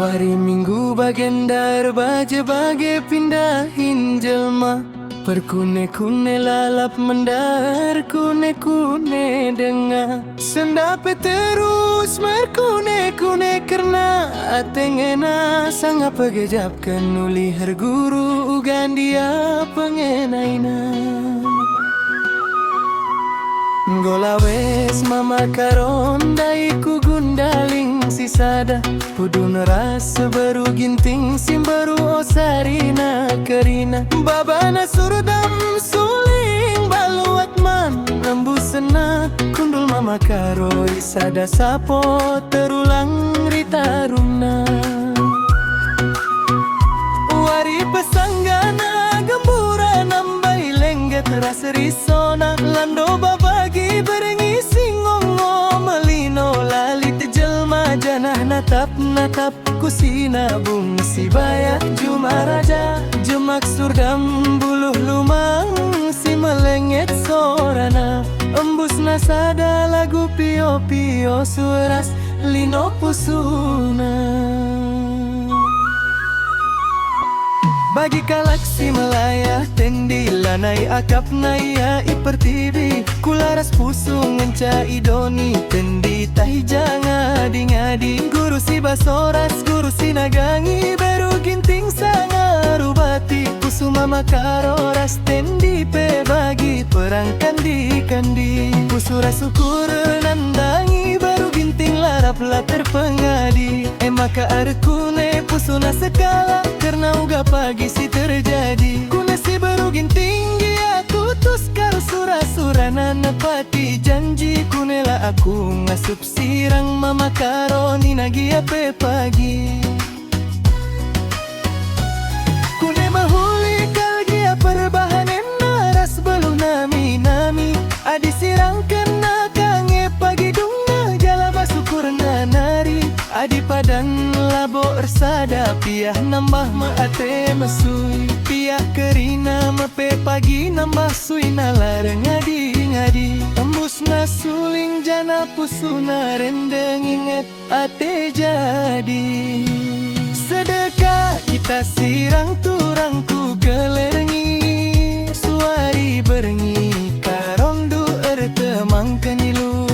Wari minggu bagendar baje bage pindahin jelma. Perkune-kune lalap mendar, kune-kune dengar. Sendape terus merkune-kune karena atengena sanga pegejapkan nuli herguru ugandia pengenaina. Golawes mama karon daiku gundaling sisada. Pudu neras baru ginting sim baru osarina kerina. Babana surudam suling baluat man rembusena. Kundul mama karo isada sapo terulang ritaruna. Wari pesanggana gembura nambai lengget rasa risona. Lando babagi berengi singongo melino lali tejelma janah natap kusina bung si bayak juma raja. Jemak surdam buluh lumang si melenget sorana. Embus nasada lagu pio-pio suras lino pusuna. Bagi galaksi melayah tendi lanai akap naya ipertibi. Kularas pusung ngenca idoni tendi tahi janga ngadi. Guru si basoras guru si nagangi beru ginting sanga rubati. Pusuma makaro ras tendi pe bagi perang kandi. Pusura syukur nandangi baru ginting larap la terpengadi. Maka arkune pusuna sekala karena uga pagi si terjadi. Kune si baru ginting dia tutus karo sura-surana nepati janji. Kunela aku ngasup sirang mama karo nina gia pe pagi. Kune mahuli kal gia perbahanen naras belum nami adi sirang kena kange pagi dungna jala basukur nari. Adi padan labo ersada piah nambah meate mesui. Piah kerina mepe pagi nambah sui nalar ngadi. Tembus nasuling jana pusuna rendeng inget ate jadi. Sedekah kita sirang turangku gelengi. Suari berengi karondu ertemang kenilu.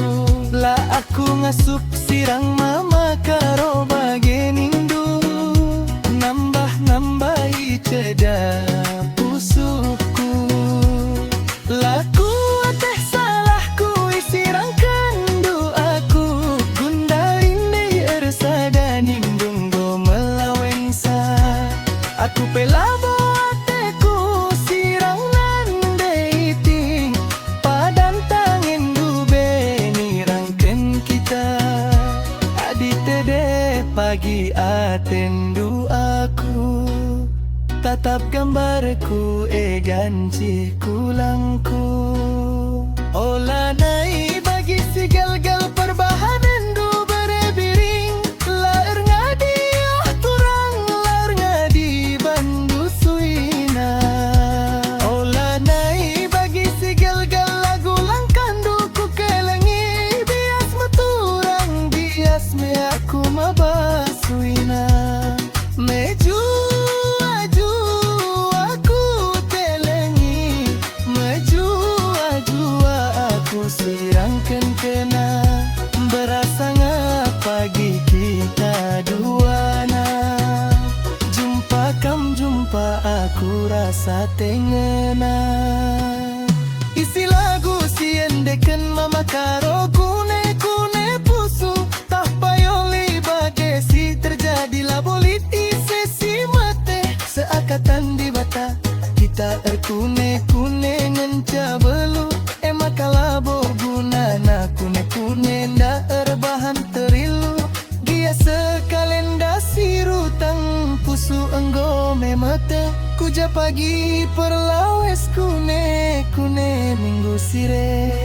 La aku ngasup sirang mama karo bagenindu. Nambah-nambahi ceda pusukku. Laku teh salahku isirang kandu aku. Gundalin dei ersada nindung go melaweng sa. Aku pelabo ateku sirang nandei ting. Padan tangen dube nirangken kita. Adi tede pagi atendu aku. Tatap gambarku ganci kulangku. Ola nai bagi si gal-gal perbahanan du berebiring. Laer ngadi turang laer ngadi bandu suina. Ola nai bagi si gal-gal lagu langkandu ku kelengi. Bias meturang bias me aku mabasuina. Meju aju aku telengi. Meju aju aku sirangkan kena. Berasa ngapagi kita duana. Jumpa kam jumpa aku rasa tengena. Isi lagu si endeken mama karo kune pusu. Tah payoli bage si terjadi labolit isi si mate. Seakatan di bata kita erkune-kune ngenca belu. Maka labo gunana kune-kune nda erbahan terilu. Gia sekalenda siru tang pusu enggo memete. Kuja pagi perlawes kune minggu sire.